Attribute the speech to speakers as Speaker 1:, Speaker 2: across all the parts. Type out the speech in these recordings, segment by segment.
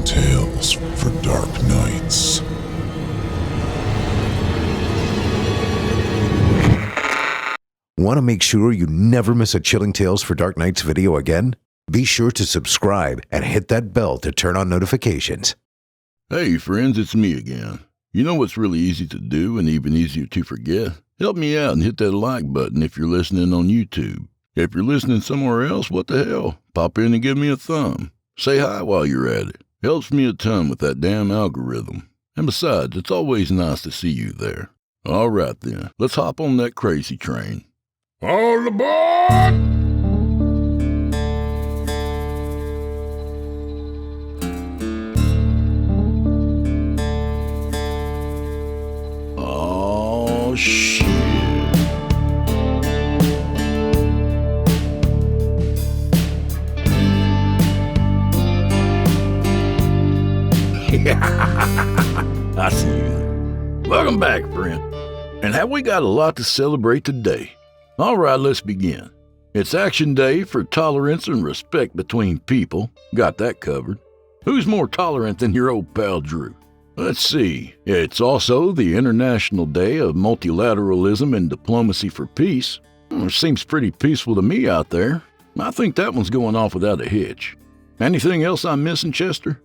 Speaker 1: Chilling tales for dark nights.
Speaker 2: Want to make sure you never miss a Chilling Tales for Dark Nights video again? Be sure to subscribe and hit that bell to turn on notifications.
Speaker 3: Hey friends, it's me again. You know what's really easy to do and even easier to forget? Help me out and hit that like button if you're listening on YouTube. If you're listening somewhere else, what the hell? Pop in and give me a thumb. Say hi while you're at it. Helps me a ton with that damn algorithm. And besides, it's always nice to see you there. All right then, let's hop on that crazy train. All aboard! Oh, shit. I see you there. Welcome back, friend. And have we got a lot to celebrate today? All right, let's begin. It's Action Day for tolerance and respect between people. Got that covered. Who's more tolerant than your old pal Drew? Let's see. It's also the International Day of Multilateralism and Diplomacy for Peace. Seems pretty peaceful to me out there. I think that one's going off without a hitch. Anything else I'm missing, Chester?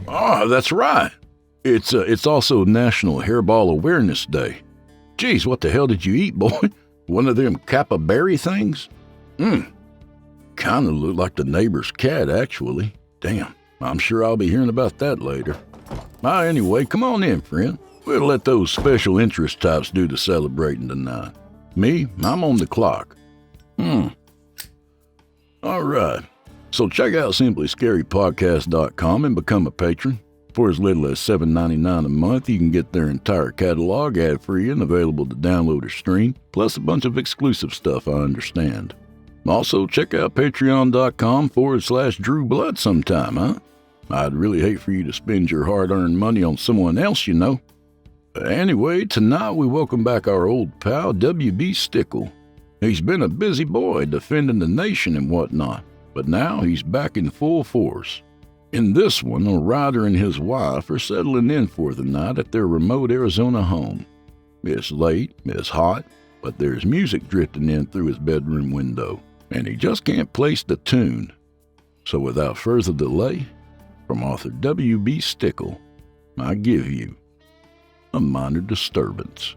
Speaker 3: Oh, that's right. It's also National Hairball Awareness Day. Geez, what the hell did you eat, boy? One of them Kappa berry things? Kinda looked like the neighbor's cat, actually. Damn, I'm sure I'll be hearing about that later. Anyway, come on in, friend. We'll let those special interest types do the celebrating tonight. Me, I'm on the clock. All right. So check out simplyscarypodcast.com and become a patron. For as little as $7.99 a month, you can get their entire catalog ad-free and available to download or stream, plus a bunch of exclusive stuff, I understand. Also, check out patreon.com/DrewBlood sometime, huh? I'd really hate for you to spend your hard-earned money on someone else, you know. Anyway, tonight we welcome back our old pal, W.B. Stickel. He's been a busy boy defending the nation and whatnot, but now he's back in full force. In this one, a writer and his wife are settling in for the night at their remote Arizona home. It's late, it's hot, but there's music drifting in through his bedroom window, and he just can't place the tune. So without further delay, from author W.B. Stickel, I give you A Minor Disturbance.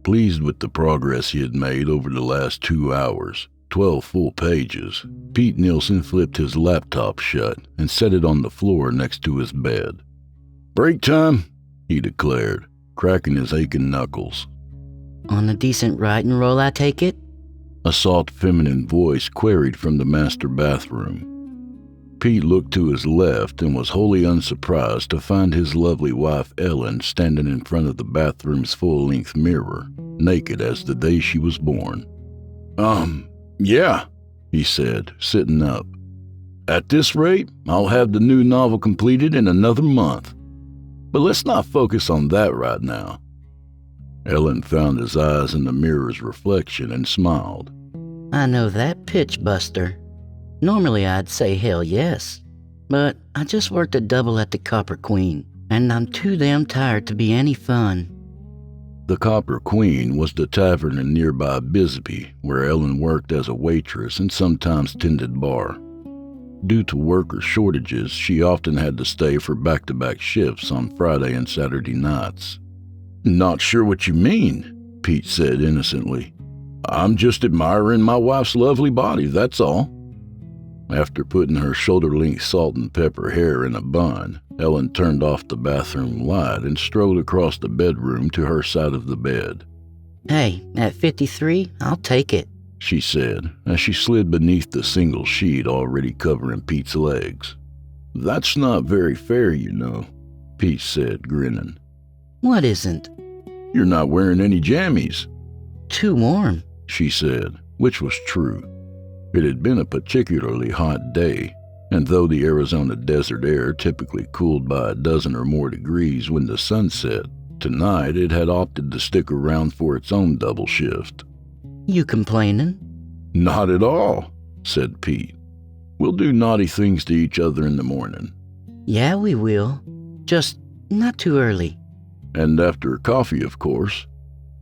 Speaker 3: Pleased with the progress he had made over the last 2 hours, 12 full pages, Pete Nielsen flipped his laptop shut and set it on the floor next to his bed. "Break time," he declared, cracking his aching knuckles.
Speaker 4: On a decent writing roll, I take it?
Speaker 3: A soft feminine voice queried from the master bathroom. Pete looked to his left and was wholly unsurprised to find his lovely wife Ellen standing in front of the bathroom's full-length mirror, naked as the day she was born. Yeah, he said, sitting up. At this rate, I'll have the new novel completed in another month. But let's not focus on that right now. Ellen found his eyes in the mirror's reflection and smiled.
Speaker 4: I know that pitch, Buster. Normally I'd say hell yes, but I just worked a double at the Copper Queen, and I'm too damn tired to be any fun.
Speaker 3: The Copper Queen was the tavern in nearby Bisbee, where Ellen worked as a waitress and sometimes tended bar. Due to worker shortages, she often had to stay for back-to-back shifts on Friday and Saturday nights. Not sure what you mean, Pete said innocently. I'm just admiring my wife's lovely body, that's all. After putting her shoulder-length salt and pepper hair in a bun, Ellen turned off the bathroom light and strode across the bedroom to her side of the bed.
Speaker 4: Hey, at 53, I'll take it,
Speaker 3: she said, as she slid beneath the single sheet already covering Pete's legs. That's not very fair, you know, Pete said, grinning.
Speaker 4: What isn't?
Speaker 3: You're not wearing any jammies.
Speaker 4: Too warm,
Speaker 3: she said, which was true. It had been a particularly hot day, and though the Arizona desert air typically cooled by a dozen or more degrees when the sun set, Tonight, it had opted to stick around for its own double shift.
Speaker 4: You complaining?
Speaker 3: Not at all, said Pete. We'll do naughty things to each other in the morning.
Speaker 4: Yeah, we will. Just not too early.
Speaker 3: And after coffee, of course.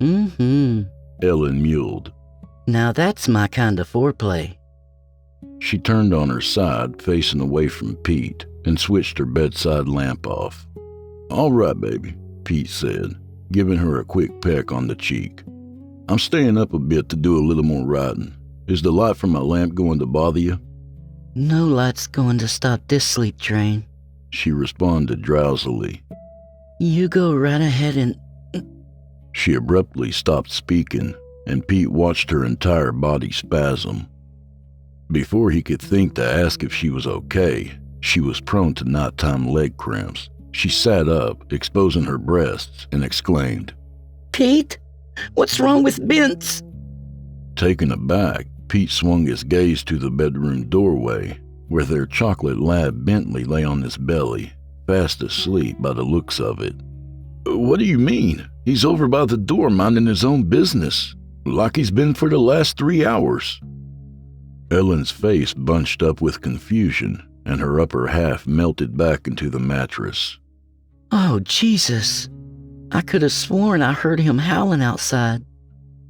Speaker 4: Mm-hmm.
Speaker 3: Ellen mewed.
Speaker 4: Now that's my kind of foreplay.
Speaker 3: She turned on her side, facing away from Pete, and switched her bedside lamp off. All right, baby, Pete said, giving her a quick peck on the cheek. I'm staying up a bit to do a little more writing. Is the light from my lamp going to bother you?
Speaker 4: No light's going to stop this sleep train.
Speaker 3: She responded drowsily.
Speaker 4: You go right ahead and...
Speaker 3: She abruptly stopped speaking, and Pete watched her entire body spasm. Before he could think to ask if she was okay, she was prone to nighttime leg cramps. She sat up, exposing her breasts, and exclaimed,
Speaker 4: Pete, what's wrong with Vince?
Speaker 3: Taken aback, Pete swung his gaze to the bedroom doorway, where their chocolate lab Bentley lay on his belly, fast asleep by the looks of it. What do you mean? He's over by the door minding his own business, like he's been for the last 3 hours. Ellen's face bunched up with confusion, and her upper half melted back into the mattress.
Speaker 4: Oh, Jesus. I could have sworn I heard him howling outside.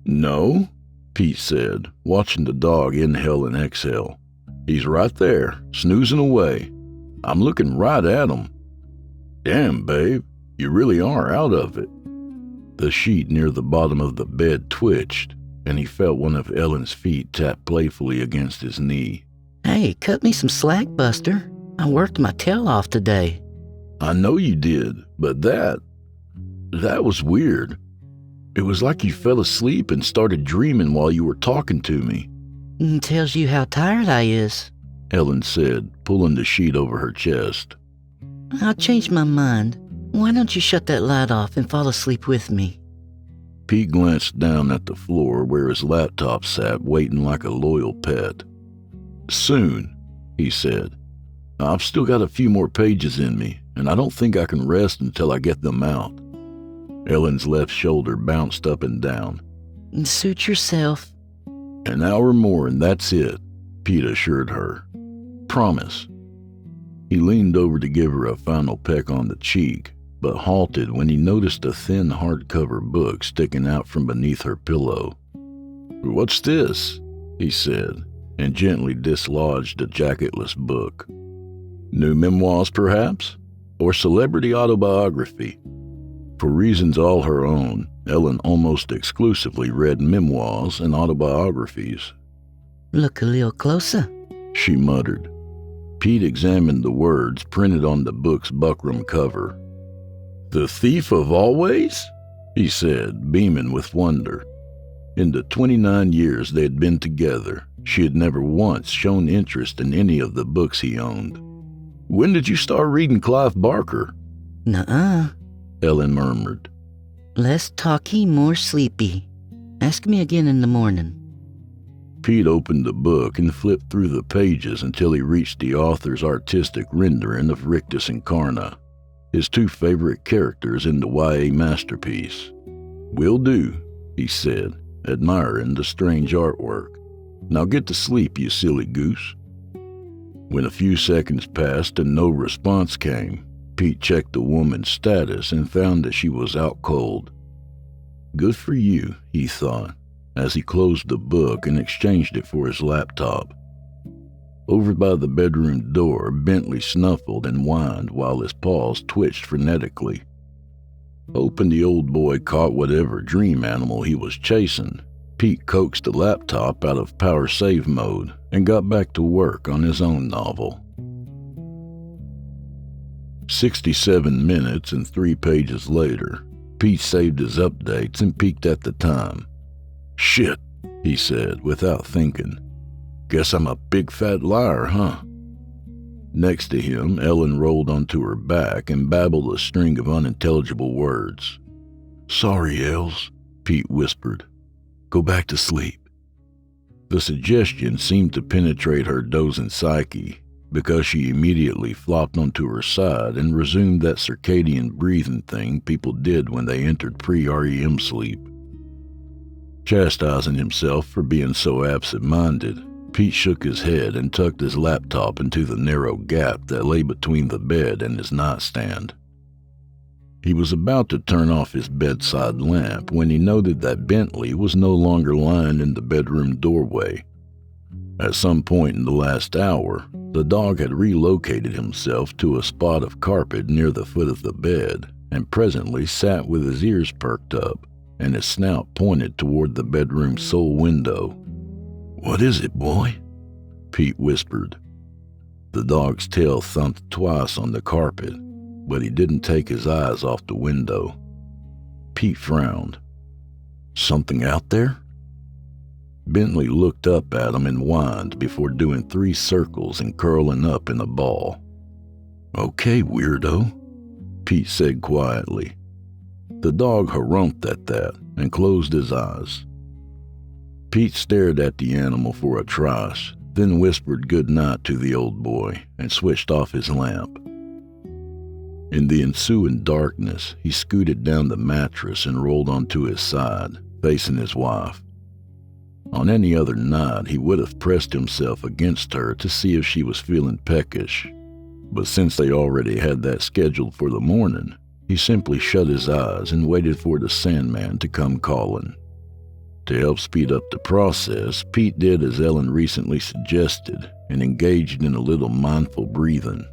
Speaker 3: No, Pete said, watching the dog inhale and exhale. He's right there, snoozing away. I'm looking right at him. Damn, babe, you really are out of it. The sheet near the bottom of the bed twitched, and he felt one of Ellen's feet tap playfully against his knee.
Speaker 4: Hey, cut me some slack, Buster. I worked my tail off today.
Speaker 3: I know you did, but that was weird. It was like you fell asleep and started dreaming while you were talking to me.
Speaker 4: Tells you how tired I is.
Speaker 3: Ellen said, pulling the sheet over her chest.
Speaker 4: I'll change my mind. Why don't you shut that light off and fall asleep with me?
Speaker 3: Pete glanced down at the floor where his laptop sat, waiting like a loyal pet. Soon, he said. I've still got a few more pages in me, and I don't think I can rest until I get them out. Ellen's left shoulder bounced up and down.
Speaker 4: Suit yourself.
Speaker 3: An hour more and that's it, Pete assured her. Promise. He leaned over to give her a final peck on the cheek, but halted when he noticed a thin hardcover book sticking out from beneath her pillow. What's this? He said, and gently dislodged a jacketless book. New memoirs, perhaps? Or celebrity autobiography? For reasons all her own, Ellen almost exclusively read memoirs and autobiographies.
Speaker 4: Look a little closer,
Speaker 3: she muttered. Pete examined the words printed on the book's buckram cover. The Thief of Always? He said, beaming with wonder. In the 29 years they had been together, she had never once shown interest in any of the books he owned. When did you start reading Clive Barker?
Speaker 4: Nuh-uh.
Speaker 3: Ellen murmured.
Speaker 4: Less talky, more sleepy. Ask me again in the morning.
Speaker 3: Pete opened the book and flipped through the pages until he reached the author's artistic rendering of Rictus and Karna, his two favorite characters in the YA masterpiece. Will do, he said, admiring the strange artwork. Now get to sleep, you silly goose. When a few seconds passed and no response came, Pete checked the woman's status and found that she was out cold. Good for you, he thought, as he closed the book and exchanged it for his laptop. Over by the bedroom door, Bentley snuffled and whined while his paws twitched frenetically. Hoping the old boy caught whatever dream animal he was chasing, Pete coaxed the laptop out of power save mode and got back to work on his own novel. 67 minutes and 3 pages later, Pete saved his updates and peeked at the time. Shit, he said without thinking. Guess I'm a big fat liar, huh? Next to him, Ellen rolled onto her back and babbled a string of unintelligible words. Sorry, Els, Pete whispered. Go back to sleep. The suggestion seemed to penetrate her dozing psyche, because she immediately flopped onto her side and resumed that circadian breathing thing people did when they entered pre-REM sleep. Chastising himself for being so absent-minded, Pete shook his head and tucked his laptop into the narrow gap that lay between the bed and his nightstand. He was about to turn off his bedside lamp when he noted that Bentley was no longer lying in the bedroom doorway. At some point in the last hour, the dog had relocated himself to a spot of carpet near the foot of the bed and presently sat with his ears perked up and his snout pointed toward the bedroom's sole window. "What is it, boy?" Pete whispered. The dog's tail thumped twice on the carpet, but he didn't take his eyes off the window. Pete frowned. "Something out there?" Bentley looked up at him and whined before doing 3 circles and curling up in a ball. "Okay, weirdo," Pete said quietly. The dog harumphed at that and closed his eyes. Pete stared at the animal for a trice, then whispered good night to the old boy and switched off his lamp. In the ensuing darkness, he scooted down the mattress and rolled onto his side, facing his wife. On any other night, he would have pressed himself against her to see if she was feeling peckish, but since they already had that scheduled for the morning, he simply shut his eyes and waited for the Sandman to come calling. To help speed up the process, Pete did as Ellen recently suggested and engaged in a little mindful breathing.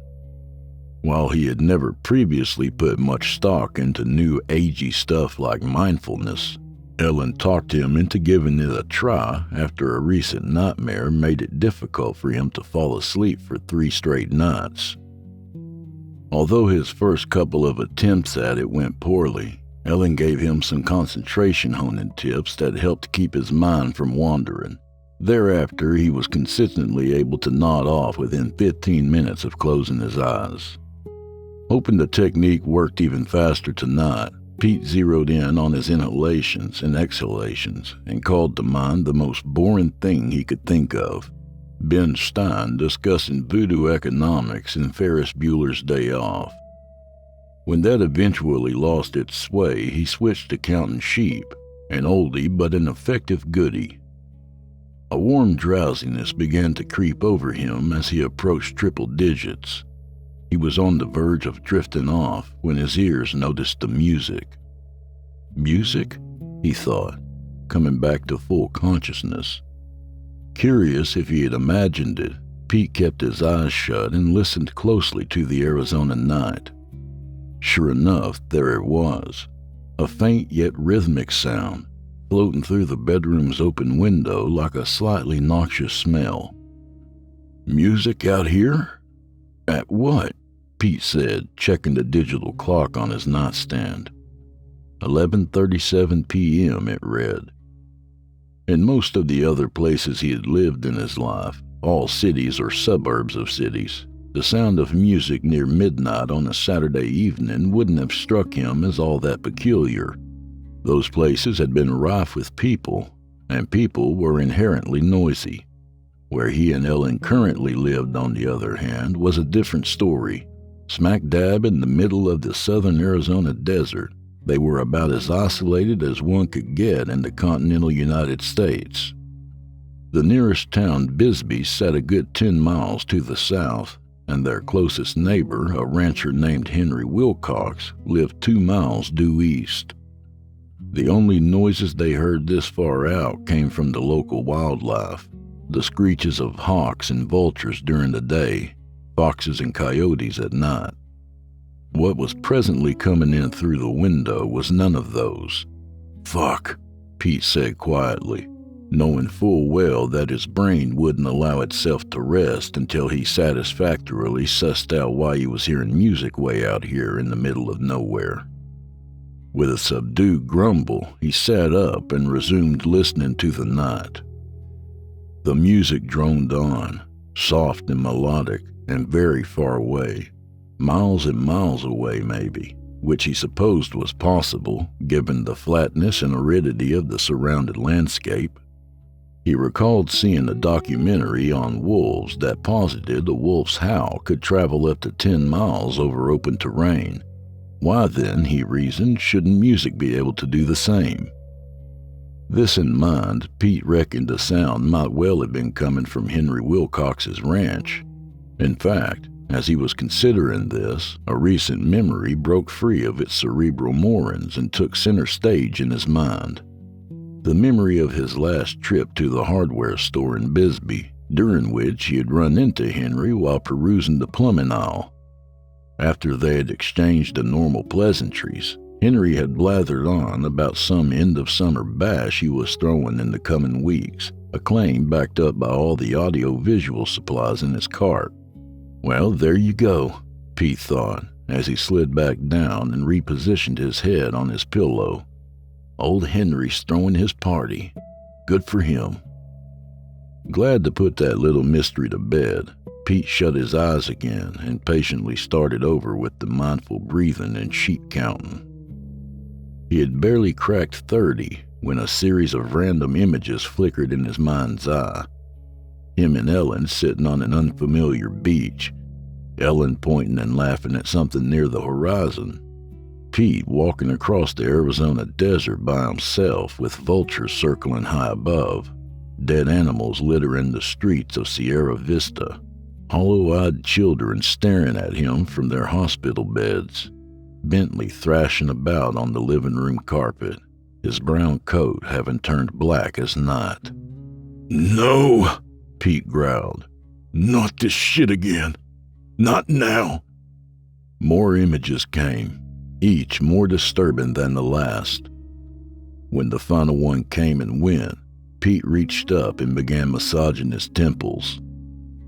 Speaker 3: While he had never previously put much stock into new agey stuff like mindfulness, Ellen talked him into giving it a try after a recent nightmare made it difficult for him to fall asleep for 3 straight nights. Although his first couple of attempts at it went poorly, Ellen gave him some concentration honing tips that helped keep his mind from wandering. Thereafter, he was consistently able to nod off within 15 minutes of closing his eyes. Hoping the technique worked even faster tonight, Pete zeroed in on his inhalations and exhalations and called to mind the most boring thing he could think of: Ben Stein discussing voodoo economics in Ferris Bueller's Day Off. When that eventually lost its sway, he switched to counting sheep, an oldie but an effective goodie. A warm drowsiness began to creep over him as he approached triple digits. He was on the verge of drifting off when his ears noticed the music. Music? He thought, coming back to full consciousness. Curious if he had imagined it, Pete kept his eyes shut and listened closely to the Arizona night. Sure enough, there it was, a faint yet rhythmic sound, floating through the bedroom's open window like a slightly noxious smell. "Music out here? At what?" Pete said, checking the digital clock on his nightstand. 11:37 p.m. it read. In most of the other places he had lived in his life, all cities or suburbs of cities, the sound of music near midnight on a Saturday evening wouldn't have struck him as all that peculiar. Those places had been rife with people, and people were inherently noisy. Where he and Ellen currently lived, on the other hand, was a different story. Smack dab in the middle of the southern Arizona desert, they were about as isolated as one could get in the continental United States. The nearest town, Bisbee, sat a good 10 miles to the south, and their closest neighbor, a rancher named Henry Wilcox, lived 2 miles due east. The only noises they heard this far out came from the local wildlife, the screeches of hawks and vultures during the day, foxes and coyotes at night. What was presently coming in through the window was none of those. "Fuck," Pete said quietly, knowing full well that his brain wouldn't allow itself to rest until he satisfactorily sussed out why he was hearing music way out here in the middle of nowhere. With a subdued grumble, he sat up and resumed listening to the night. The music droned on, soft and melodic and very far away, miles and miles away maybe, which he supposed was possible given the flatness and aridity of the surrounding landscape. He recalled seeing a documentary on wolves that posited a wolf's howl could travel up to 10 miles over open terrain. Why then, he reasoned, shouldn't music be able to do the same? This in mind, Pete reckoned the sound might well have been coming from Henry Wilcox's ranch. In fact, as he was considering this, a recent memory broke free of its cerebral moorings and took center stage in his mind. The memory of his last trip to the hardware store in Bisbee, during which he had run into Henry while perusing the plumbing aisle. After they had exchanged the normal pleasantries, Henry had blathered on about some end-of-summer bash he was throwing in the coming weeks, a claim backed up by all the audio-visual supplies in his cart. Well, there you go, Pete thought, as he slid back down and repositioned his head on his pillow. Old Henry's throwing his party. Good for him. Glad to put that little mystery to bed, Pete shut his eyes again and patiently started over with the mindful breathing and sheep counting. He had barely cracked 30 when a series of random images flickered in his mind's eye. Him and Ellen sitting on an unfamiliar beach, Ellen pointing and laughing at something near the horizon. Pete walking across the Arizona desert by himself with vultures circling high above, dead animals littering the streets of Sierra Vista, hollow-eyed children staring at him from their hospital beds, Bentley thrashing about on the living room carpet, his brown coat having turned black as night.
Speaker 1: No,
Speaker 3: Pete growled.
Speaker 1: not this shit again. Not now.
Speaker 3: More images came, each more disturbing than the last. When the final one came and went, Pete reached up and began massaging his temples.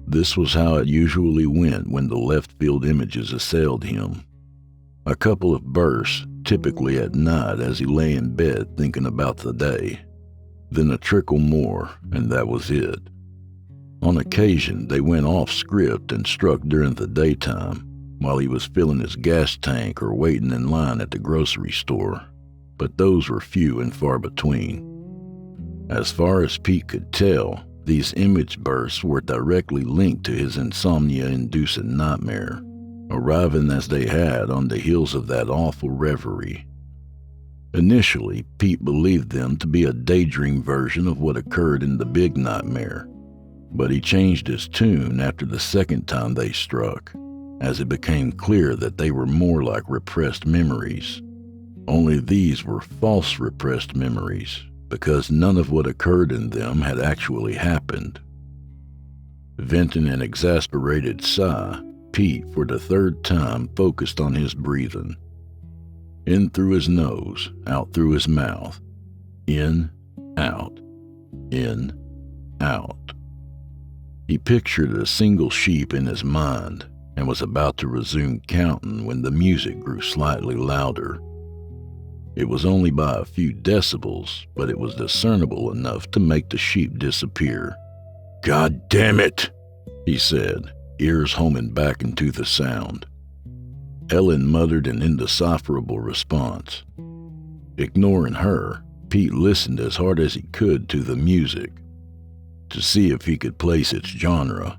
Speaker 3: This was how it usually went when the left-field images assailed him. A couple of bursts, typically at night as he lay in bed thinking about the day. Then a trickle more, and that was it. On occasion, they went off script and struck during the daytime, while he was filling his gas tank or waiting in line at the grocery store, but those were few and far between. As far as Pete could tell, these image bursts were directly linked to his insomnia-inducing nightmare, arriving as they had on the heels of that awful reverie. Initially, Pete believed them to be a daydream version of what occurred in the big nightmare, but he changed his tune after the second time they struck, as it became clear that they were more like repressed memories. Only these were false repressed memories, because none of what occurred in them had actually happened. Venting an exasperated sigh, Pete, for the third time, focused on his breathing. In through his nose, out through his mouth. In, out. In, out. He pictured a single sheep in his mind and was about to resume counting when the music grew slightly louder. It was only by a few decibels, but it was discernible enough to make the sheep disappear. "God damn it," he said, ears homing back into the sound. Ellen muttered an indecipherable response. Ignoring her, Pete listened as hard as he could to the music, to see if he could place its genre.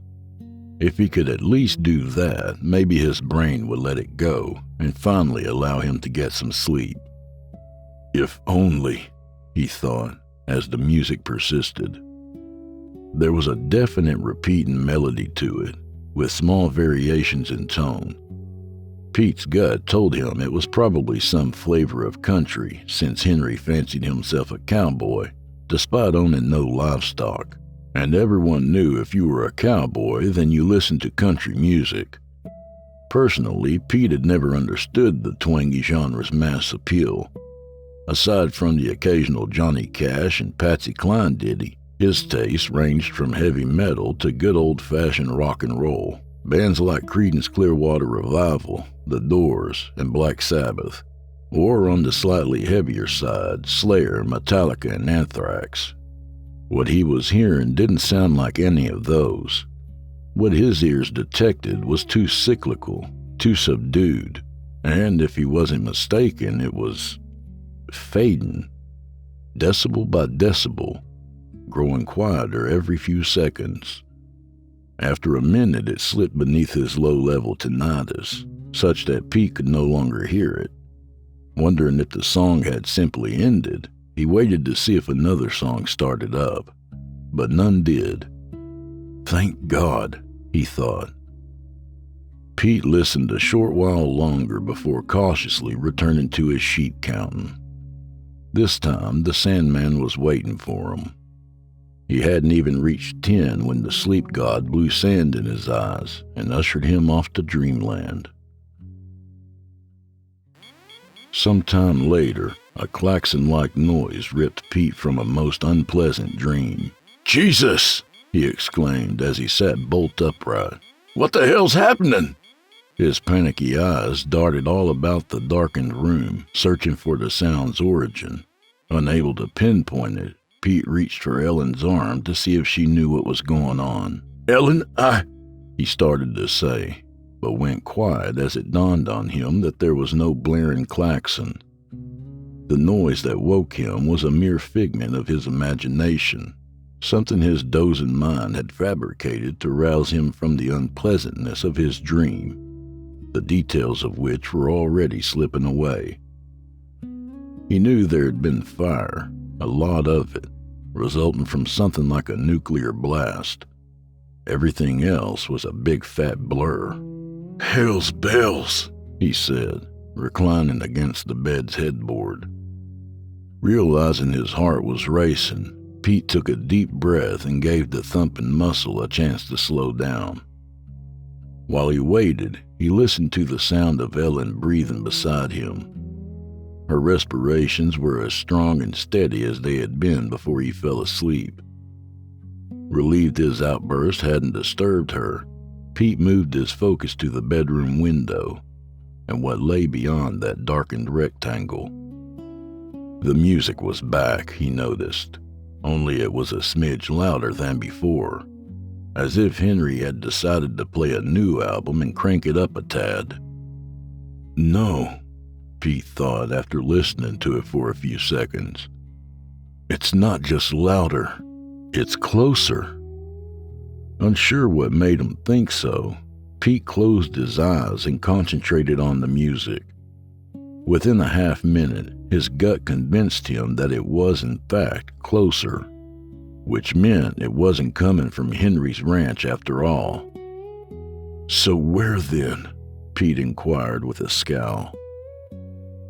Speaker 3: If he could at least do that, maybe his brain would let it go and finally allow him to get some sleep. If only, he thought, as the music persisted. There was a definite repeating melody to it, with small variations in tone. Pete's gut told him it was probably some flavor of country, since Henry fancied himself a cowboy, despite owning no livestock. And everyone knew if you were a cowboy, then you listened to country music. Personally, Pete had never understood the twangy genre's mass appeal. Aside from the occasional Johnny Cash and Patsy Cline ditty, his tastes ranged from heavy metal to good old-fashioned rock and roll, bands like Creedence Clearwater Revival, The Doors, and Black Sabbath, or on the slightly heavier side, Slayer, Metallica, and Anthrax. What he was hearing didn't sound like any of those. What his ears detected was too cyclical, too subdued, and if he wasn't mistaken, it was fading, decibel by decibel. growing quieter every few seconds. After a minute, it slipped beneath his low-level tinnitus, such that Pete could no longer hear it. Wondering if the song had simply ended, he waited to see if another song started up, but none did. Thank God, he thought. Pete listened a short while longer before cautiously returning to his sheep counting. This time, the Sandman was waiting for him. He hadn't even reached 10 when the sleep god blew sand in his eyes and ushered him off to dreamland. Sometime later, a klaxon-like noise ripped Pete from a most unpleasant dream.
Speaker 1: Jesus!
Speaker 3: He exclaimed as he sat bolt upright.
Speaker 1: What the hell's happening?
Speaker 3: His panicky eyes darted all about the darkened room, searching for the sound's origin. Unable to pinpoint it, Pete reached for Ellen's arm to see if she knew what was going on.
Speaker 1: Ellen,
Speaker 3: he started to say, but went quiet as it dawned on him that there was no blaring klaxon. The noise that woke him was a mere figment of his imagination, something his dozing mind had fabricated to rouse him from the unpleasantness of his dream, the details of which were already slipping away. He knew there had been fire, a lot of it, resulting from something like a nuclear blast. Everything else was a big fat blur.
Speaker 1: Hell's bells,
Speaker 3: he said, reclining against the bed's headboard. Realizing his heart was racing, Pete took a deep breath and gave the thumping muscle a chance to slow down. While he waited, he listened to the sound of Ellen breathing beside him. Her respirations were as strong and steady as they had been before he fell asleep. Relieved his outburst hadn't disturbed her, Pete moved his focus to the bedroom window and what lay beyond that darkened rectangle. The music was back, he noticed, only it was a smidge louder than before, as if Henry had decided to play a new album and crank it up a tad. No, Pete thought after listening to it for a few seconds. It's not just louder, it's closer. Unsure what made him think so, Pete closed his eyes and concentrated on the music. Within a half minute, his gut convinced him that it was in fact closer, which meant it wasn't coming from Henry's ranch after all. So where then? Pete inquired with a scowl.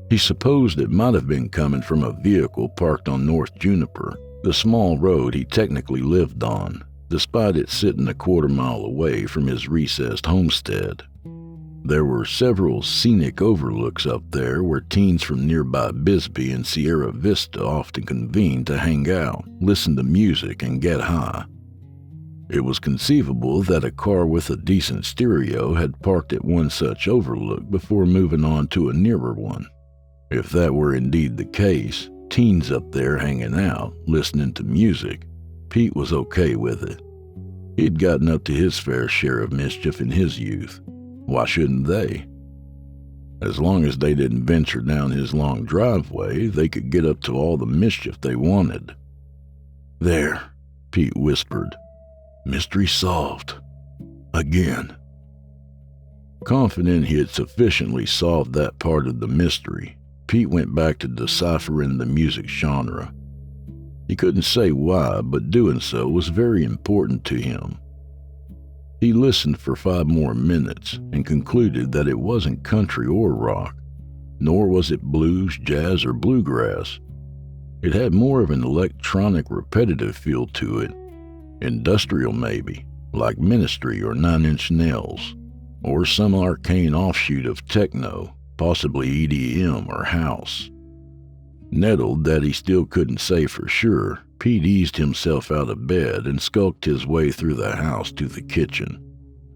Speaker 3: He supposed it might have been coming from a vehicle parked on North Juniper, the small road he technically lived on, despite it sitting a quarter-mile away from his recessed homestead. There were several scenic overlooks up there where teens from nearby Bisbee and Sierra Vista often convened to hang out, listen to music, and get high. It was conceivable that a car with a decent stereo had parked at one such overlook before moving on to a nearer one. If that were indeed the case, teens up there hanging out, listening to music, Pete was okay with it. He'd gotten up to his fair share of mischief in his youth. Why shouldn't they? As long as they didn't venture down his long driveway, they could get up to all the mischief they wanted. There, Pete whispered. Mystery solved. Again. Confident he had sufficiently solved that part of the mystery, Pete went back to deciphering the music genre. He couldn't say why, but doing so was very important to him. He listened for 5 more minutes and concluded that it wasn't country or rock, nor was it blues, jazz, or bluegrass. It had more of an electronic, repetitive feel to it. Industrial maybe, like Ministry or 9 Inch Nails, or some arcane offshoot of techno, possibly EDM or house. Nettled that he still couldn't say for sure, Pete eased himself out of bed and skulked his way through the house to the kitchen.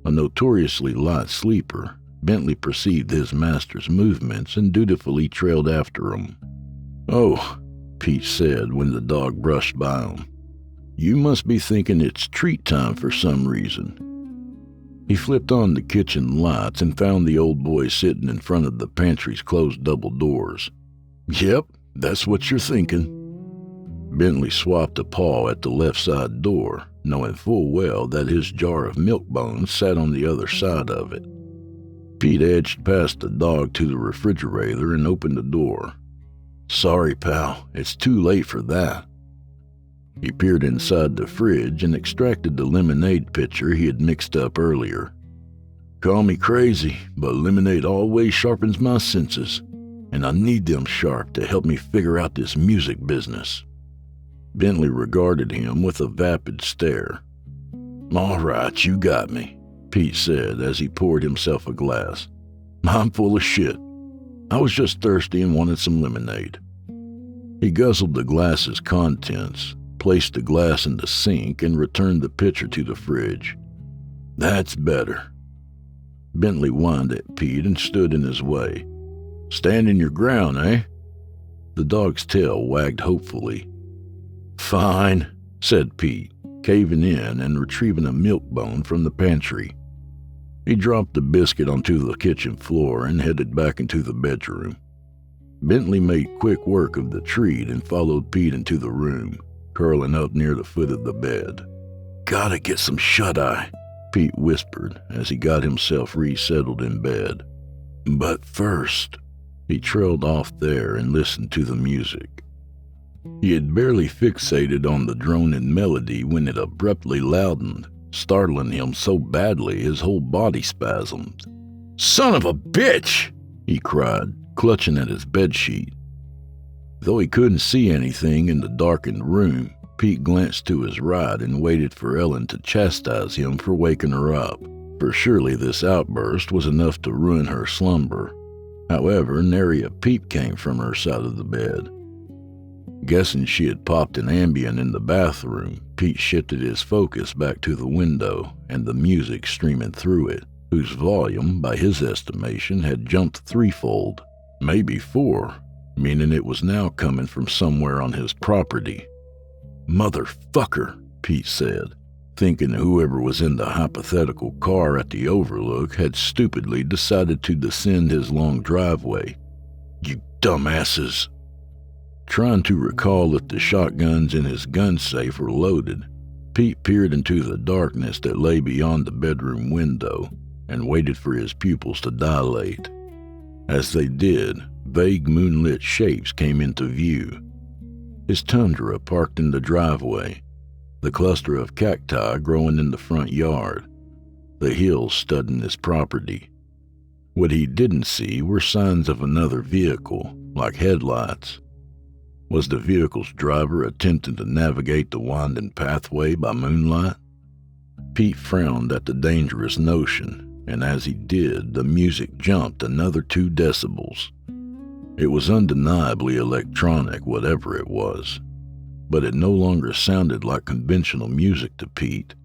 Speaker 3: A notoriously light sleeper, Bentley perceived his master's movements and dutifully trailed after him. "Oh," Pete said when the dog brushed by him. "You must be thinking it's treat time for some reason." He flipped on the kitchen lights and found the old boy sitting in front of the pantry's closed double doors. "Yep, that's what you're thinking." Bentley swapped a paw at the left side door, knowing full well that his jar of milk bones sat on the other side of it. Pete edged past the dog to the refrigerator and opened the door. "Sorry, pal, it's too late for that." He peered inside the fridge and extracted the lemonade pitcher he had mixed up earlier. "Call me crazy, but lemonade always sharpens my senses, and I need them sharp to help me figure out this music business." Bentley regarded him with a vapid stare. "All right, you got me," Pete said as he poured himself a glass. "I'm full of shit. I was just thirsty and wanted some lemonade." He guzzled the glass's contents, placed the glass in the sink, and returned the pitcher to the fridge. "That's better." Bentley whined at Pete and stood in his way. "Standing your ground, eh?" The dog's tail wagged hopefully. "Fine," said Pete, caving in and retrieving a milk bone from the pantry. He dropped the biscuit onto the kitchen floor and headed back into the bedroom. Bentley made quick work of the treat and followed Pete into the room, curling up near the foot of the bed. "Gotta get some shut-eye," Pete whispered as he got himself resettled in bed. "But first," he trailed off there and listened to the music. He had barely fixated on the droning melody when it abruptly loudened, startling him so badly his whole body spasmed. "Son of a bitch!" he cried, clutching at his bedsheet. Though he couldn't see anything in the darkened room, Pete glanced to his right and waited for Ellen to chastise him for waking her up, for surely this outburst was enough to ruin her slumber. However, nary a peep came from her side of the bed. Guessing she had popped an Ambien in the bathroom, Pete shifted his focus back to the window and the music streaming through it, whose volume, by his estimation, had jumped threefold, maybe four, meaning it was now coming from somewhere on his property. "Motherfucker," Pete said, thinking whoever was in the hypothetical car at the Overlook had stupidly decided to descend his long driveway. "You dumbasses." Trying to recall if the shotguns in his gun safe were loaded, Pete peered into the darkness that lay beyond the bedroom window and waited for his pupils to dilate. As they did, vague moonlit shapes came into view. His Tundra parked in the driveway, the cluster of cacti growing in the front yard, the hills studding his property. What he didn't see were signs of another vehicle, like headlights. Was the vehicle's driver attempting to navigate the winding pathway by moonlight? Pete frowned at the dangerous notion, and as he did, the music jumped another 2 decibels. It was undeniably electronic, whatever it was, but it no longer sounded like conventional music to Pete.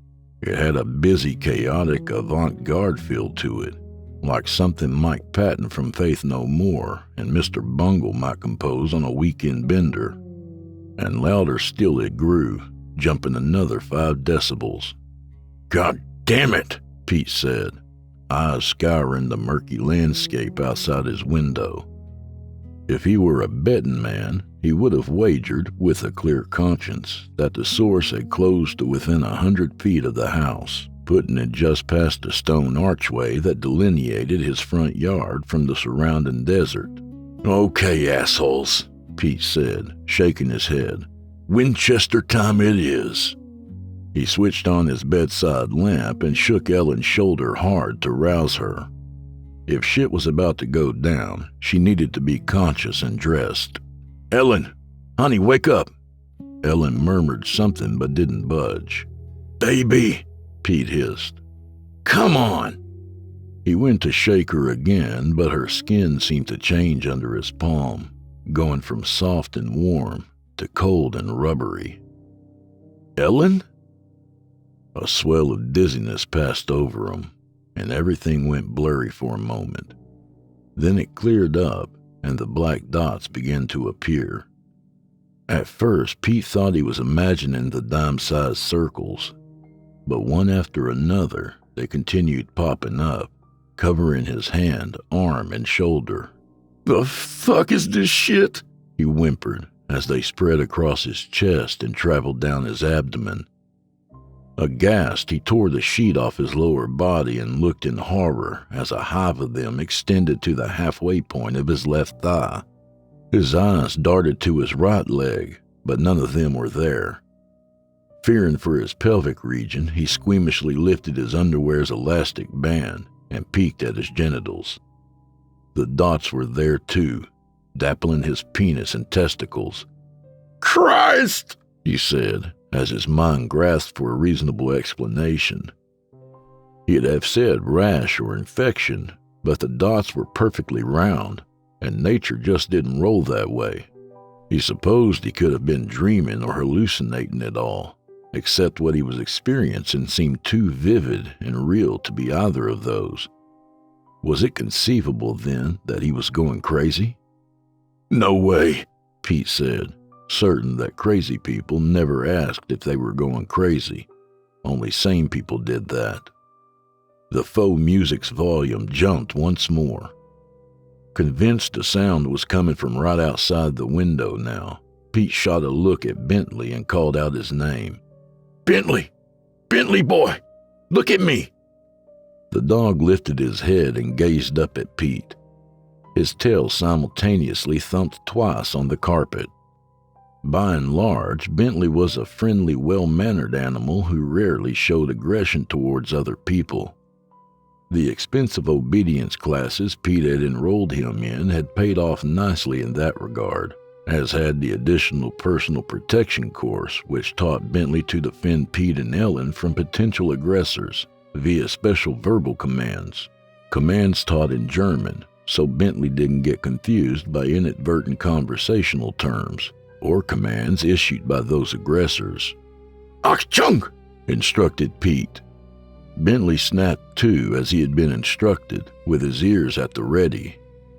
Speaker 3: It had a busy, chaotic, avant-garde feel to it, like something Mike Patton from Faith No More and Mr. Bungle might compose on a weekend bender. And louder still it grew, jumping another 5 decibels. "God damn it," Pete said, eyes scouring the murky landscape outside his window. If he were a betting man, he would have wagered, with a clear conscience, that the source had closed to within 100 feet of the house, putting it just past the stone archway that delineated his front yard from the surrounding desert. "Okay, assholes," Pete said, shaking his head. "Winchester time it is." He switched on his bedside lamp and shook Ellen's shoulder hard to rouse her. If shit was about to go down, she needed to be conscious and dressed. "Ellen, honey, wake up." Ellen murmured something but didn't budge. "Baby," Pete hissed. "Come on." He went to shake her again, but her skin seemed to change under his palm, going from soft and warm to cold and rubbery. "Ellen?" A swell of dizziness passed over him, and everything went blurry for a moment. Then it cleared up, and the black dots began to appear. At first, Pete thought he was imagining the dime-sized circles, but one after another, they continued popping up, covering his hand, arm, and shoulder. "The fuck is this shit?" he whimpered, as they spread across his chest and traveled down his abdomen. Aghast, he tore the sheet off his lower body and looked in horror as a hive of them extended to the halfway point of his left thigh. His eyes darted to his right leg, but none of them were there. Fearing for his pelvic region, he squeamishly lifted his underwear's elastic band and peeked at his genitals. The dots were there too, dappling his penis and testicles.
Speaker 1: Christ!
Speaker 3: He said, as his mind grasped for a reasonable explanation. He'd have said rash or infection, but the dots were perfectly round, and nature just didn't roll that way. He supposed he could have been dreaming or hallucinating it all, except what he was experiencing seemed too vivid and real to be either of those. Was it conceivable, then, that he was going crazy?
Speaker 1: No way,
Speaker 3: Pete said, certain that crazy people never asked if they were going crazy. Only sane people did that. The faux music's volume jumped once more. Convinced the sound was coming from right outside the window now, Pete shot a look at Bentley and called out his name.
Speaker 1: Bentley! Bentley boy! Look at me!
Speaker 3: The dog lifted his head and gazed up at Pete. His tail simultaneously thumped twice on the carpet. By and large, Bentley was a friendly, well-mannered animal who rarely showed aggression towards other people. The expensive obedience classes Pete had enrolled him in had paid off nicely in that regard, as had the additional personal protection course, which taught Bentley to defend Pete and Ellen from potential aggressors via special verbal commands taught in German, so Bentley didn't get confused by inadvertent conversational terms or commands issued by those aggressors.
Speaker 1: Achtung!
Speaker 3: Instructed Pete. Bentley snapped to as he had been instructed, with his ears at the ready.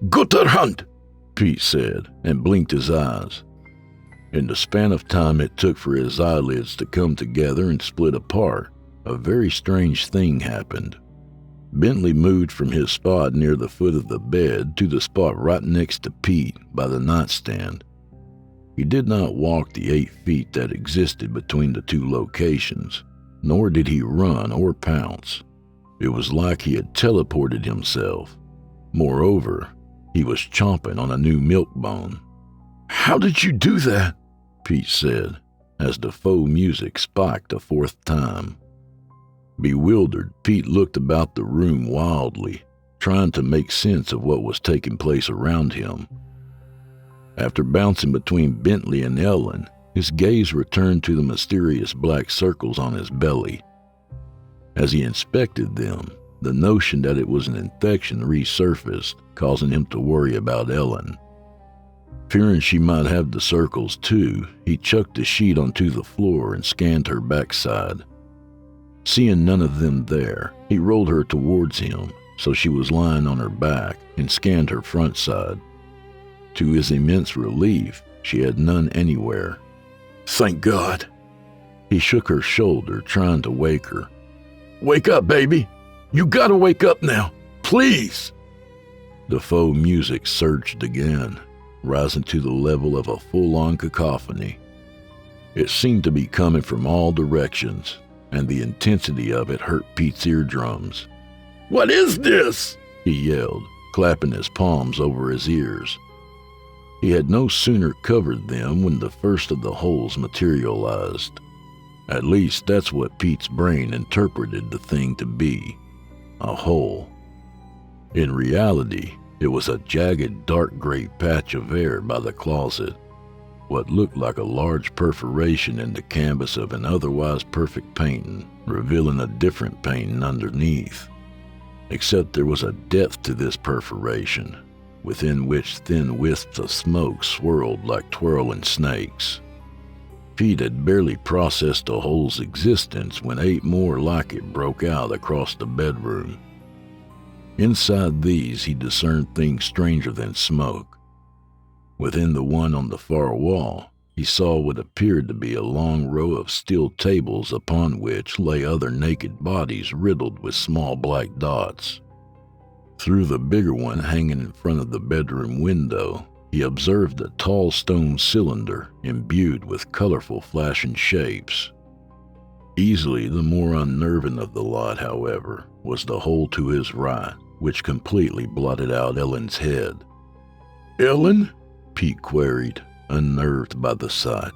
Speaker 1: Guter Hand!
Speaker 3: Pete said, and blinked his eyes. In the span of time it took for his eyelids to come together and split apart, a very strange thing happened. Bentley moved from his spot near the foot of the bed to the spot right next to Pete by the nightstand. He did not walk the 8 feet that existed between the two locations, nor did he run or pounce. It was like he had teleported himself. Moreover, he was chomping on a new milk bone.
Speaker 1: How did you do that?
Speaker 3: Pete said, as the faux music spiked a 4th time. Bewildered, Pete looked about the room wildly, trying to make sense of what was taking place around him. After bouncing between Bentley and Ellen, his gaze returned to the mysterious black circles on his belly. As he inspected them, the notion that it was an infection resurfaced, causing him to worry about Ellen. Fearing she might have the circles too, he chucked the sheet onto the floor and scanned her backside. Seeing none of them there, he rolled her towards him, so she was lying on her back, and scanned her front side. To his immense relief, she had none anywhere.
Speaker 1: Thank God.
Speaker 3: He shook her shoulder, trying to wake her.
Speaker 1: Wake up, baby. You gotta wake up now. Please.
Speaker 3: The faux music surged again, rising to the level of a full-on cacophony. It seemed to be coming from all directions, and the intensity of it hurt Pete's eardrums.
Speaker 1: What is this?
Speaker 3: He yelled, clapping his palms over his ears. He had no sooner covered them when the first of the holes materialized. At least that's what Pete's brain interpreted the thing to be, a hole. In reality, it was a jagged dark gray patch of air by the closet, what looked like a large perforation in the canvas of an otherwise perfect painting, revealing a different painting underneath. Except there was a depth to this perforation, within which thin wisps of smoke swirled like twirling snakes. Pete had barely processed the hole's existence when 8 more like it broke out across the bedroom. Inside these he discerned things stranger than smoke. Within the one on the far wall, he saw what appeared to be a long row of steel tables upon which lay other naked bodies riddled with small black dots. Through the bigger one hanging in front of the bedroom window, he observed a tall stone cylinder imbued with colorful flashing shapes. Easily the more unnerving of the lot, however, was the hole to his right, which completely blotted out Ellen's head.
Speaker 1: Ellen?
Speaker 3: Pete queried, unnerved by the sight.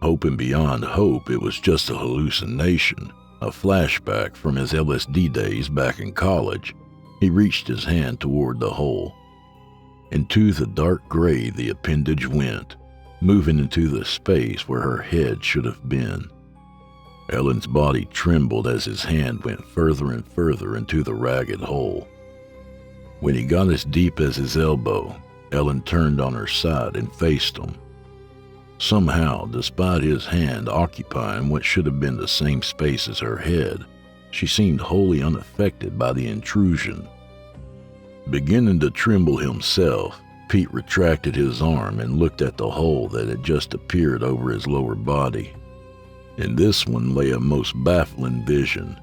Speaker 3: Hoping beyond hope it was just a hallucination, a flashback from his LSD days back in college, he reached his hand toward the hole. Into the dark gray the appendage went, moving into the space where her head should have been. Ellen's body trembled as his hand went further and further into the ragged hole. When he got as deep as his elbow, Ellen turned on her side and faced him. Somehow, despite his hand occupying what should have been the same space as her head, she seemed wholly unaffected by the intrusion. Beginning to tremble himself, Pete retracted his arm and looked at the hole that had just appeared over his lower body. In this one lay a most baffling vision.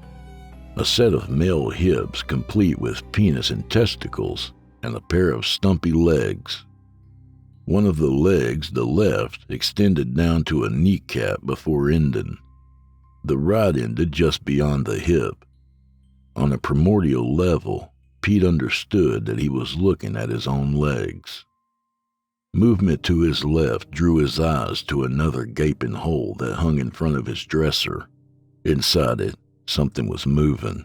Speaker 3: A set of male hips complete with penis and testicles, and a pair of stumpy legs. One of the legs, the left, extended down to a kneecap before ending. The right ended just beyond the hip. On a primordial level, Pete understood that he was looking at his own legs. Movement to his left drew his eyes to another gaping hole that hung in front of his dresser. Inside it, something was moving.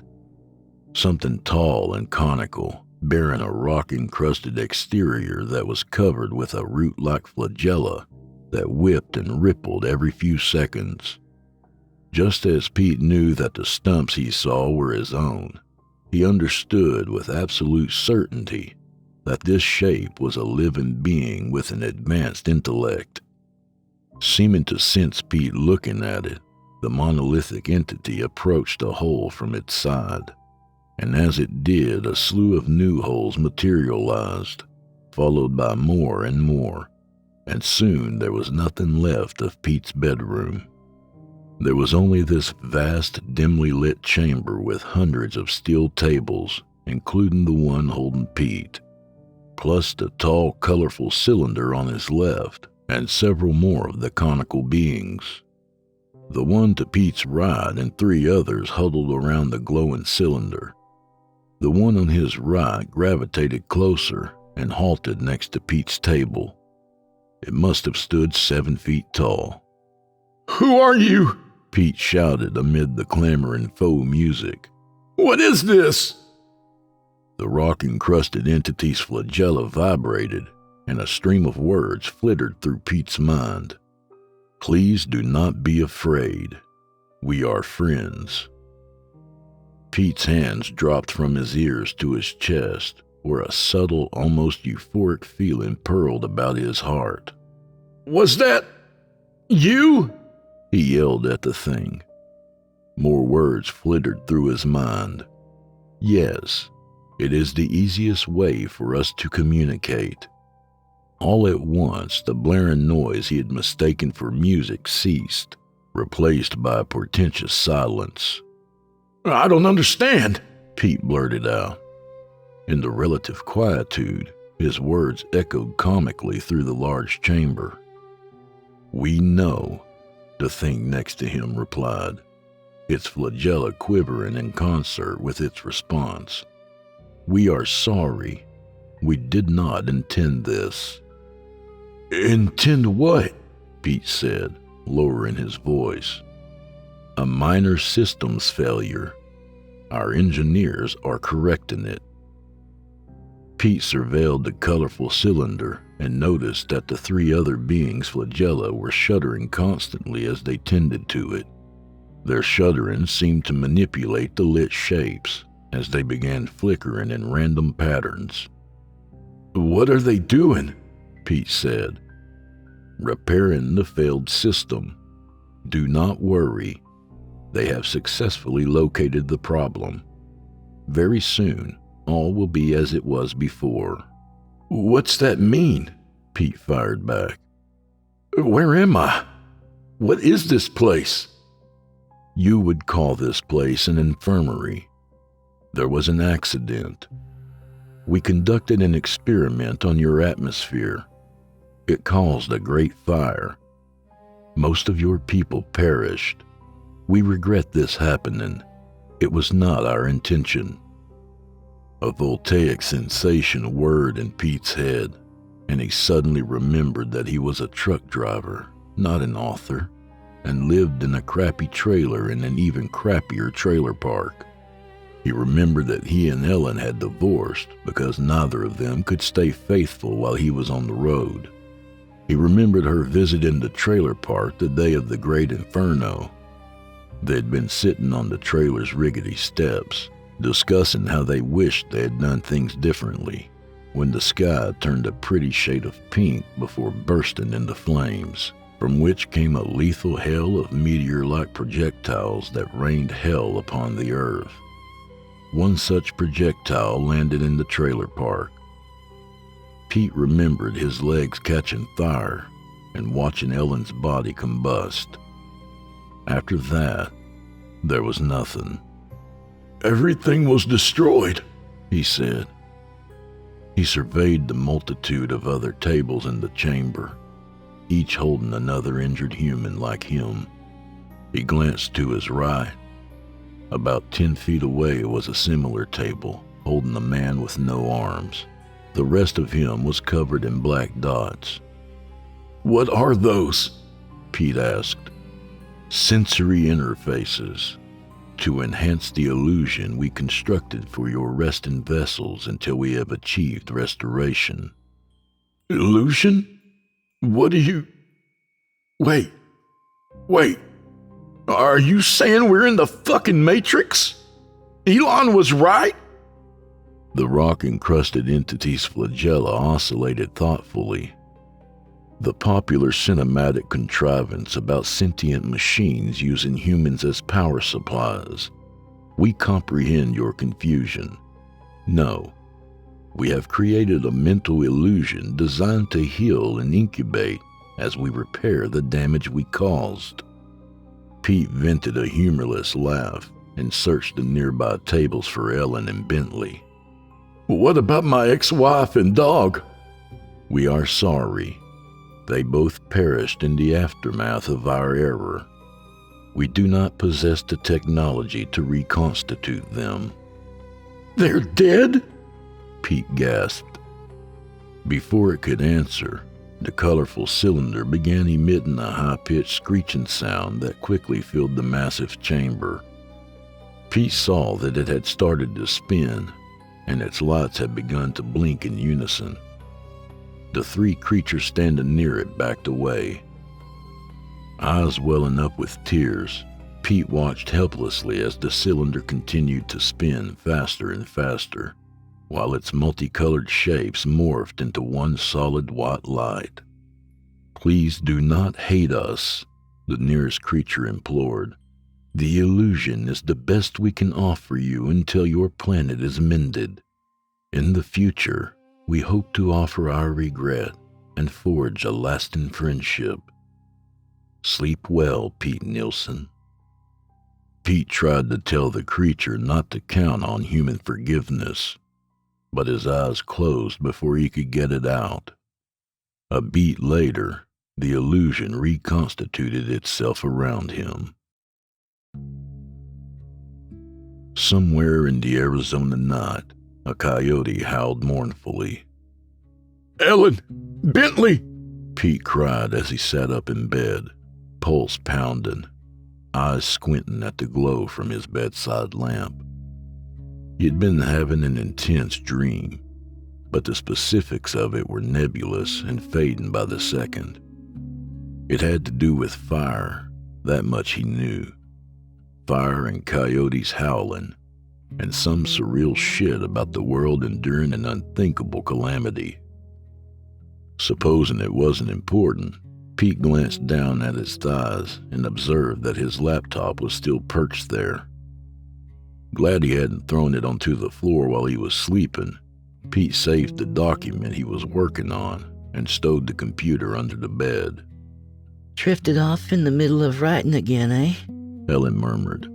Speaker 3: Something tall and conical, bearing a rock-encrusted exterior that was covered with a root-like flagella that whipped and rippled every few seconds. Just as Pete knew that the stumps he saw were his own, he understood with absolute certainty that this shape was a living being with an advanced intellect. Seeming to sense Pete looking at it, the monolithic entity approached the hole from its side, and as it did, a slew of new holes materialized, followed by more and more, and soon there was nothing left of Pete's bedroom. There was only this vast, dimly lit chamber with hundreds of steel tables, including the one holding Pete, plus the tall, colorful cylinder on his left, and several more of the conical beings. The one to Pete's right and three others huddled around the glowing cylinder. The one on his right gravitated closer and halted next to Pete's table. It must have stood 7 feet tall.
Speaker 1: Who are you?
Speaker 3: Pete shouted amid the clamoring faux music.
Speaker 1: What is this?
Speaker 3: The rock-encrusted entity's flagella vibrated, and a stream of words flittered through Pete's mind. Please do not be afraid. We are friends. Pete's hands dropped from his ears to his chest, where a subtle, almost euphoric feeling purled about his heart.
Speaker 1: Was that you?
Speaker 3: He yelled at the thing. More words flittered through his mind. Yes, it is the easiest way for us to communicate. All at once, the blaring noise he had mistaken for music ceased, replaced by a portentous silence.
Speaker 1: I don't understand,
Speaker 3: Pete blurted out. In the relative quietude, his words echoed comically through the large chamber. We know, the thing next to him replied, its flagella quivering in concert with its response. We are sorry. We did not intend this.
Speaker 1: Intend what?
Speaker 3: Pete said, lowering his voice. A minor systems failure. Our engineers are correcting it. Pete surveilled the colorful cylinder and noticed that the three other beings' flagella were shuddering constantly as they tended to it. Their shuddering seemed to manipulate the lit shapes as they began flickering in random patterns.
Speaker 1: What are they doing?
Speaker 3: Pete said. Repairing the failed system. Do not worry. They have successfully located the problem. Very soon, all will be as it was before.
Speaker 1: What's that mean?
Speaker 3: Pete fired back.
Speaker 1: Where am I? What is this place?
Speaker 3: You would call this place an infirmary. There was an accident. We conducted an experiment on your atmosphere. It caused a great fire. Most of your people perished. We regret this happening. It was not our intention." A voltaic sensation whirred in Pete's head, and he suddenly remembered that he was a truck driver, not an author, and lived in a crappy trailer in an even crappier trailer park. He remembered that he and Ellen had divorced because neither of them could stay faithful while he was on the road. He remembered her visiting the trailer park the day of the Great Inferno. They'd been sitting on the trailer's rickety steps, discussing how they wished they had done things differently, when the sky turned a pretty shade of pink before bursting into flames, from which came a lethal hail of meteor-like projectiles that rained hell upon the earth. One such projectile landed in the trailer park. Pete remembered his legs catching fire and watching Ellen's body combust. After that, there was nothing.
Speaker 1: "Everything was destroyed,"
Speaker 3: he said. He surveyed the multitude of other tables in the chamber, each holding another injured human like him. He glanced to his right. About 10 feet away was a similar table, holding a man with no arms. The rest of him was covered in black dots.
Speaker 1: "What are those?"
Speaker 3: Pete asked. "Sensory interfaces, to enhance the illusion we constructed for your resting vessels until we have achieved restoration."
Speaker 1: "Illusion? What do you... Wait. Are you saying we're in the fucking Matrix? Elon was right?"
Speaker 3: The rock-encrusted entity's flagella oscillated thoughtfully. The popular cinematic contrivance about sentient machines using humans as power supplies. We comprehend your confusion. No, we have created a mental illusion designed to heal and incubate as we repair the damage we caused. Pete vented a humorless laugh and searched the nearby tables for Ellen and Bentley.
Speaker 1: "What about my ex-wife and dog?"
Speaker 3: "We are sorry. They both perished in the aftermath of our error. We do not possess the technology to reconstitute them."
Speaker 1: "They're dead?"
Speaker 3: Pete gasped. Before it could answer, the colorful cylinder began emitting a high-pitched screeching sound that quickly filled the massive chamber. Pete saw that it had started to spin, and its lights had begun to blink in unison. The three creatures standing near it backed away. Eyes welling up with tears, Pete watched helplessly as the cylinder continued to spin faster and faster, while its multicolored shapes morphed into one solid white light. "Please do not hate us," the nearest creature implored. "The illusion is the best we can offer you until your planet is mended. In the future, we hope to offer our regret and forge a lasting friendship. Sleep well, Pete Nielsen." Pete tried to tell the creature not to count on human forgiveness, but his eyes closed before he could get it out. A beat later, the illusion reconstituted itself around him. Somewhere in the Arizona night, a coyote howled mournfully.
Speaker 1: "Ellen! Bentley!"
Speaker 3: Pete cried as he sat up in bed, pulse pounding, eyes squinting at the glow from his bedside lamp. He had been having an intense dream, but the specifics of it were nebulous and fading by the second. It had to do with fire, that much he knew. Fire and coyotes howling, and some surreal shit about the world enduring an unthinkable calamity. Supposing it wasn't important, Pete glanced down at his thighs and observed that his laptop was still perched there. Glad he hadn't thrown it onto the floor while he was sleeping, Pete saved the document he was working on and stowed the computer under the bed.
Speaker 4: Drifted off in the middle of writing again, eh?
Speaker 3: Ellen murmured.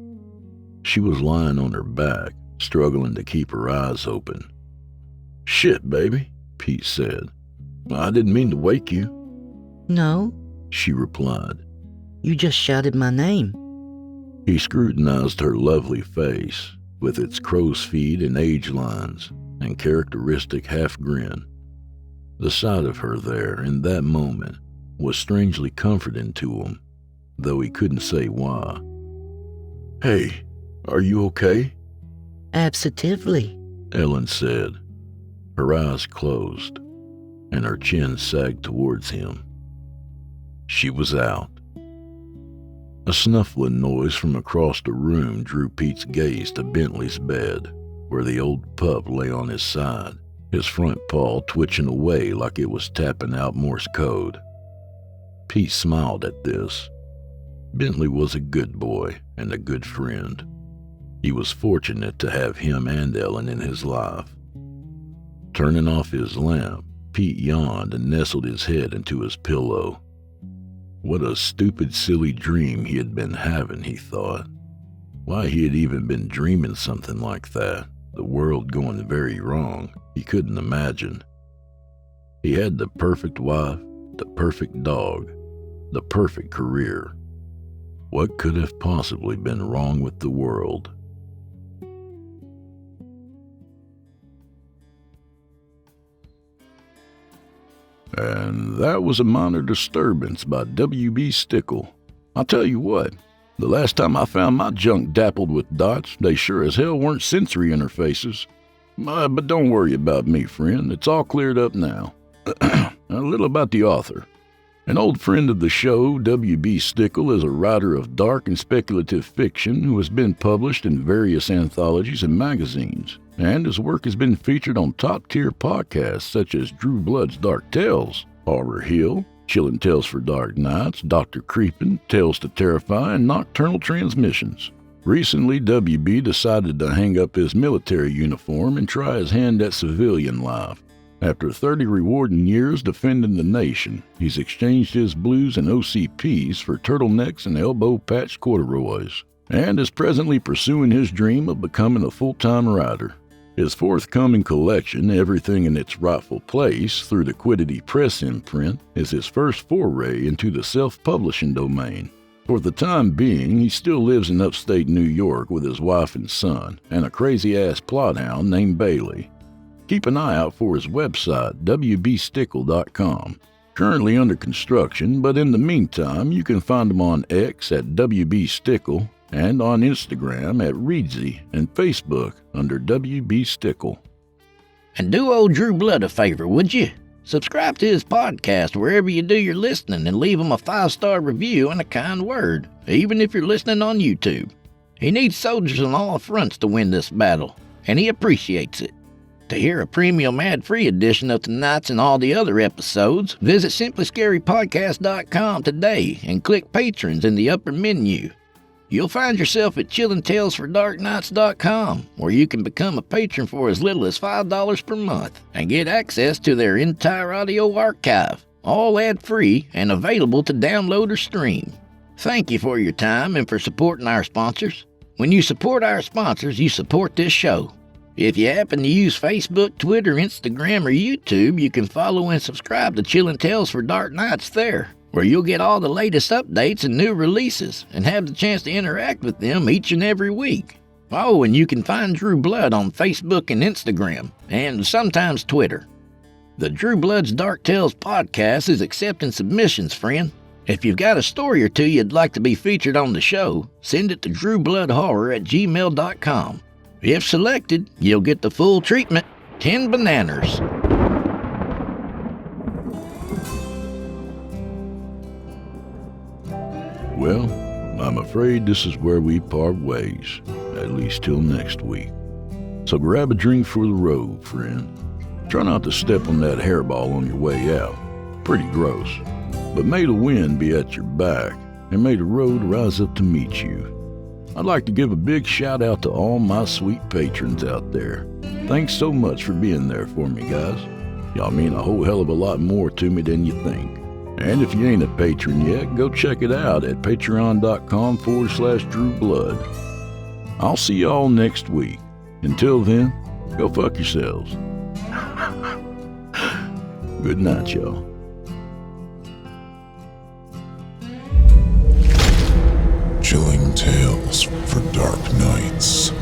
Speaker 3: She was lying on her back, struggling to keep her eyes open. Shit, baby, Pete said. I didn't mean to wake you,
Speaker 4: No,
Speaker 3: she replied.
Speaker 4: you just shouted my name.
Speaker 3: He scrutinized her lovely face, with its crow's feet and age lines and characteristic half-grin. The sight of her there in that moment was strangely comforting to him, though he couldn't say why.
Speaker 1: Hey, are you okay?
Speaker 4: Absolutely.
Speaker 3: Ellen said. Her eyes closed, and her chin sagged towards him. She was out. A snuffling noise from across the room drew Pete's gaze to Bentley's bed, where the old pup lay on his side, his front paw twitching away like it was tapping out Morse code. Pete smiled at this. Bentley was a good boy and a good friend. He was fortunate to have him and Ellen in his life. Turning off his lamp, Pete yawned and nestled his head into his pillow. What a stupid, silly dream he had been having, he thought. Why he had even been dreaming something like that, the world going very wrong, he couldn't imagine. He had the perfect wife, the perfect dog, the perfect career. What could have possibly been wrong with the world? And that was a Minor Disturbance by W.B. Stickel. I'll tell you what, the last time I found my junk dappled with dots, they sure as hell weren't sensory interfaces. But don't worry about me, friend. It's all cleared up now. A little about the author. An old friend of the show, W.B. Stickel is a writer of dark and speculative fiction who has been published in various anthologies and magazines, and his work has been featured on top-tier podcasts such as Drew Blood's Dark Tales, Horror Hill, Chillin' Tales for Dark Nights, Dr. Creepin', Tales to Terrify, and Nocturnal Transmissions. Recently, W.B. decided to hang up his military uniform and try his hand at civilian life. After 30 rewarding years defending the nation, he's exchanged his blues and OCPs for turtlenecks and elbow-patched corduroys, and is presently pursuing his dream of becoming a full-time writer. His forthcoming collection, Everything in Its Rightful Place, through the Quiddity Press imprint, is his first foray into the self-publishing domain. For the time being, he still lives in upstate New York with his wife and son, and a crazy-ass plothound named Bailey. Keep an eye out for his website, wbstickel.com. Currently under construction, but in the meantime, you can find him on X at wbstickel and on Instagram at Reedsy and Facebook under WB Stickel.
Speaker 5: And do old Drew Blood a favor, would you? Subscribe to his podcast wherever you do your listening and leave him a 5-star review and a kind word, even if you're listening on YouTube. He needs soldiers on all fronts to win this battle, and he appreciates it. To hear a premium ad-free edition of tonight's and all the other episodes, visit simplyscarypodcast.com today and click Patrons in the upper menu. You'll find yourself at chillintalesfordarknights.com, where you can become a patron for as little as $5 per month and get access to their entire audio archive, all ad-free and available to download or stream. Thank you for your time and for supporting our sponsors. When you support our sponsors, you support this show. If you happen to use Facebook, Twitter, Instagram, or YouTube, you can follow and subscribe to Chillin' Tales for Dark Nights there, where you'll get all the latest updates and new releases, and have the chance to interact with them each and every week. Oh, and you can find Drew Blood on Facebook and Instagram, and sometimes Twitter. The Drew Blood's Dark Tales podcast is accepting submissions, friend. If you've got a story or two you'd like to be featured on the show, send it to drewbloodhorror@gmail.com. If selected, you'll get the full treatment, 10 bananas.
Speaker 3: Well, I'm afraid this is where we part ways, at least till next week. So grab a drink for the road, friend. Try not to step on that hairball on your way out. Pretty gross. But may the wind be at your back, and may the road rise up to meet you. I'd like to give a big shout out to all my sweet patrons out there. Thanks so much for being there for me, guys. Y'all mean a whole hell of a lot more to me than you think. And if you ain't a patron yet, go check it out at patreon.com/DrewBlood. I'll see y'all next week. Until then, go fuck yourselves. Good night, y'all.
Speaker 6: Chilling tales for dark nights.